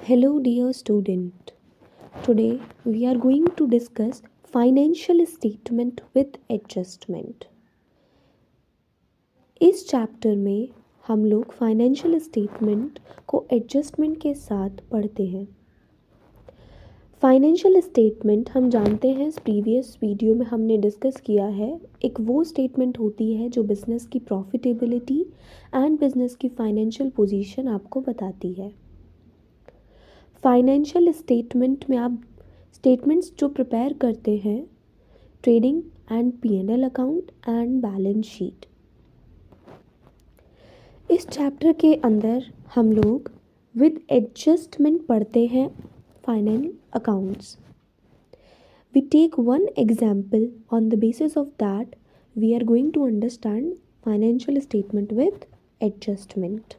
Hello, dear student. Today we are going to discuss financial statement with adjustment. इस chapter में हम लोग financial statement को adjustment के साथ पढ़ते हैं. फाइनेंशियल स्टेटमेंट हम जानते हैं, प्रीवियस वीडियो में हमने डिस्कस किया है. एक वो स्टेटमेंट होती है जो बिजनेस की प्रॉफिटेबिलिटी एंड बिजनेस की फाइनेंशियल पोजीशन आपको बताती है. फाइनेंशियल स्टेटमेंट में आप स्टेटमेंट्स जो प्रिपेयर करते हैं, trading and P&L account and balance sheet. इस चैप्टर के अंदर हम लोग विद एडजस्टमेंट पढ़ते हैं final accounts. We take one example on the basis of that we are going to understand financial statement with adjustment.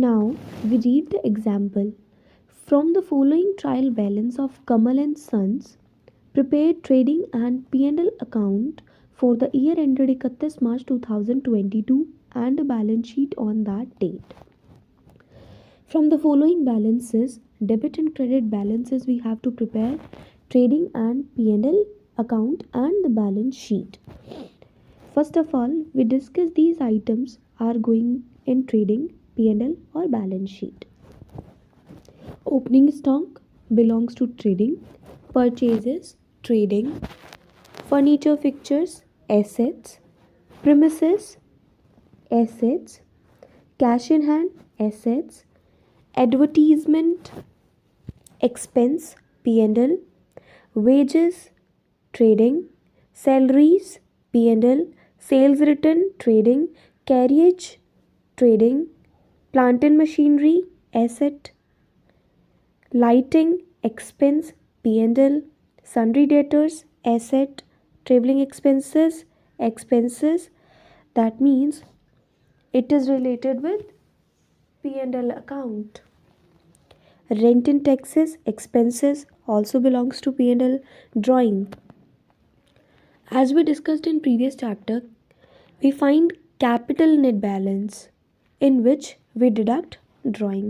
Now we read the example. From the following trial balance of Kamal and Sons, prepared trading and P&L account for the year ended 31 March 2022 and a balance sheet on that date. From the following balances, debit and credit balances, we have to prepare trading and P&L account and the balance sheet. First of all, we discuss these items are going in trading, P&L or balance sheet. Opening stock belongs to trading, purchases, trading, furniture fixtures, assets, premises, assets, cash in hand, assets, advertisement, expense, P&L, wages, trading, salaries, P&L, sales return, trading, carriage, trading, plant and machinery, asset, lighting, expense, P&L, sundry debtors, asset, traveling expenses, expenses. That means it is related with P&L account. Rent and taxes, expenses, also belongs to P&L. Drawing. As we discussed in previous chapter, we find capital net balance in which we deduct drawing.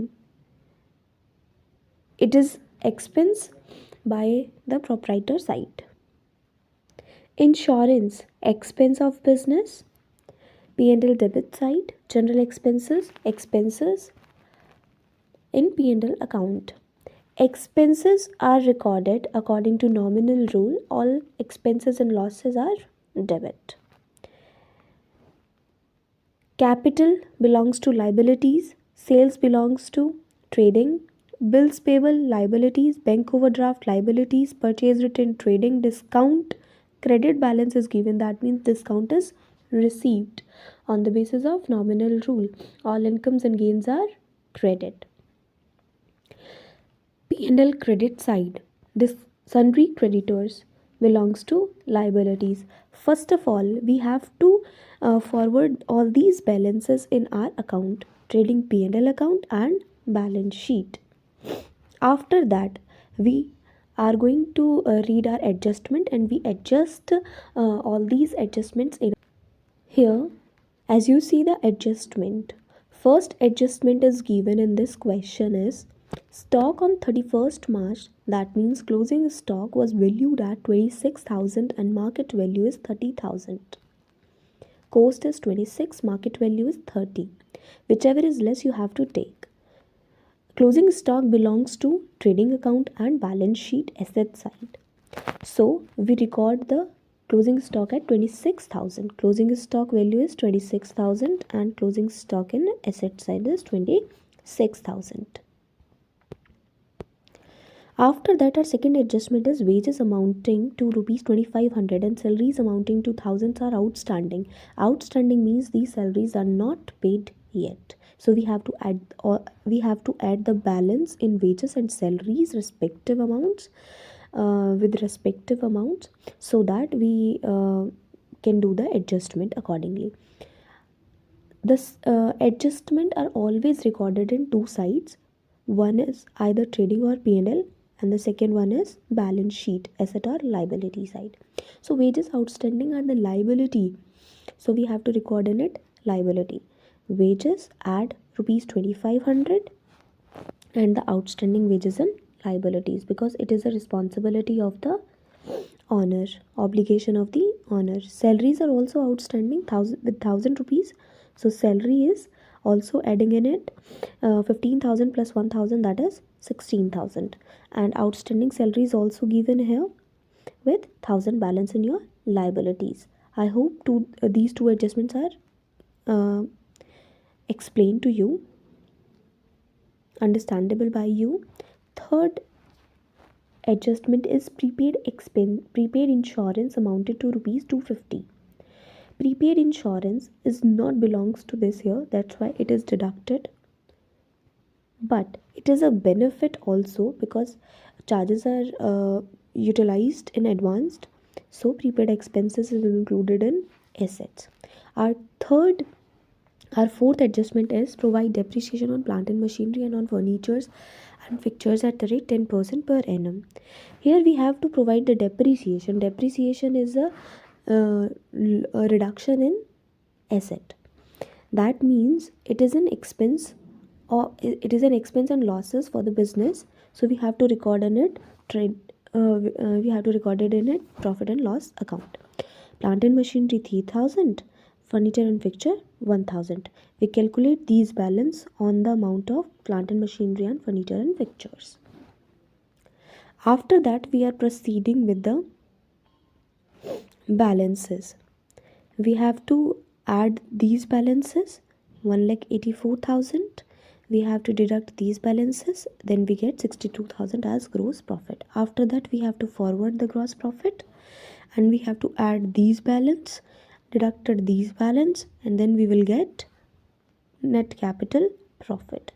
It is expense by the proprietor side. Insurance, expense of business, P&L debit side, general expenses, expenses in P&L account. Expenses are recorded according to nominal rule. All expenses and losses are debit. Capital belongs to liabilities, sales belongs to trading, bills payable liabilities, bank overdraft liabilities, purchase return trading, discount, credit balance is given. That means discount is received on the basis of nominal rule. All incomes and gains are credit. P&L credit side, this sundry creditors belongs to liabilities. First of all, we have to forward all these balances in our account, trading P&L account and balance sheet. After that, we are going to read our adjustment and we adjust all these adjustments in here. As you see the adjustment, first adjustment is given in this question is stock on 31st March, that means closing stock was valued at 26,000 and market value is 30,000. Cost is 26, market value is 30. Whichever is less you have to take. Closing stock belongs to trading account and balance sheet asset side. So we record the closing stock at 26,000. Closing stock value is 26,000 and closing stock in asset side is 26,000. After that, our second adjustment is wages amounting to rupees 2,500 and salaries amounting to thousands are outstanding. Outstanding means these salaries are not paid yet. So we have to add the balance in wages and salaries respective amounts with respective amounts so that we can do the adjustment accordingly. This adjustment are always recorded in two sides. One is either trading or P&L and the second one is balance sheet, asset or liability side. So wages outstanding are the liability, so we have to record in it liability. Wages add rupees 2,500 and the outstanding wages and liabilities, because it is a responsibility of the owner, obligation of the owner. Salaries are also outstanding, 1,000 rupees. So salary is also adding in it 15,000 plus 1,000, that is 16,000. And outstanding salary is also given here with 1,000 balance in your liabilities. I hope these two adjustments are uh, explained to you, understandable by you. Third adjustment is prepaid insurance amounted to rupees 250. Prepaid insurance is not belongs to this here, that's why it is deducted. But it is a benefit also because charges are utilized in advance. So prepaid expenses is included in assets. Our third Our fourth adjustment is provide depreciation on plant and machinery and on furnitures and fixtures at the rate 10% per annum. Here we have to provide the depreciation. Depreciation is a reduction in asset. That means it is an expense, or it is an expense and losses for the business. So we have to record in it we have to record it in it profit and loss account. Plant and machinery 3,000, furniture and fixture 1,000. We calculate these balance on the amount of plant and machinery and furniture and fixtures. After that, we are proceeding with the balances. We have to add these balances, 1,84,000. We have to deduct these balances, then we get 62,000 as gross profit. After that, we have to forward the gross profit, and we have to add these balance, deducted these balance, and then we will get net capital profit.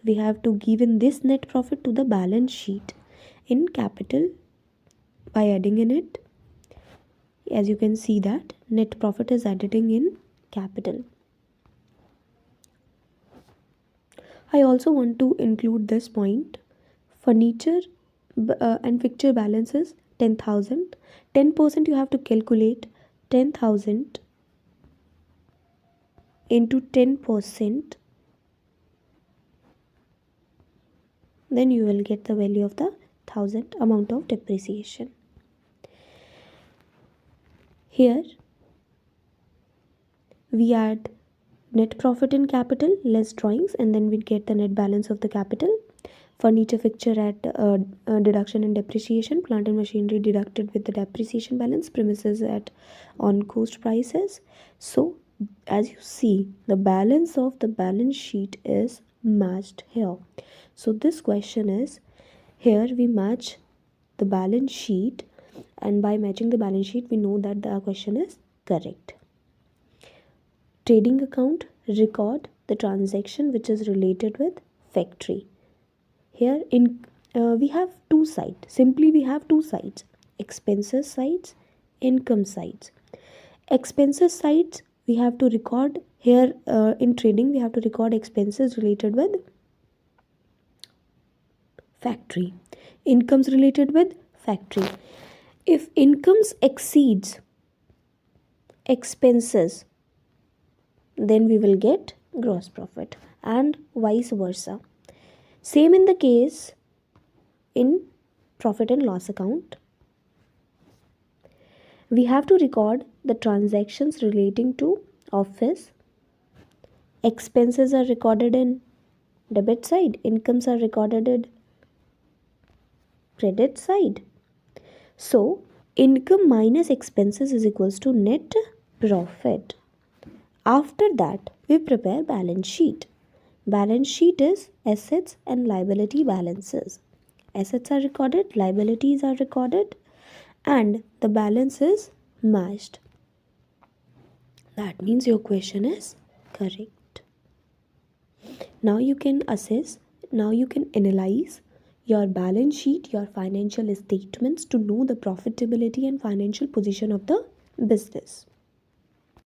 We have to give in this net profit to the balance sheet in capital by adding in it. As you can see that net profit is adding in capital. I also want to include this point. Furniture and fixture balances 10,000. 10% you have to calculate 10,000 into 10%. Then you will get the value of the 1,000 amount of depreciation. Here we add net profit in capital less drawings, and then we get the net balance of the capital. Furniture fixture at deduction and depreciation, plant and machinery deducted with the depreciation balance, premises at on cost prices. So as you see, the balance of the balance sheet is matched here. So this question is, here we match the balance sheet, and by matching the balance sheet we know that the question is correct. Trading account record the transaction which is related with factory. Here we have two sides. Simply we have two sides: expenses sides, income sides. Expenses sides we have to record here. In trading we have to record expenses related with factory, incomes related with factory. If incomes exceeds expenses, then we will get gross profit, and vice versa. Same in the case in profit and loss account. We have to record the transactions relating to office. Expenses are recorded in debit side, incomes are recorded in credit side. So income minus expenses is equals to net profit. After that, we prepare balance sheet. Balance sheet is assets and liability balances. Assets are recorded, liabilities are recorded, and the balance is matched. That means your question is correct. Now you can assess, now you can analyze your balance sheet, your financial statements to know the profitability and financial position of the business.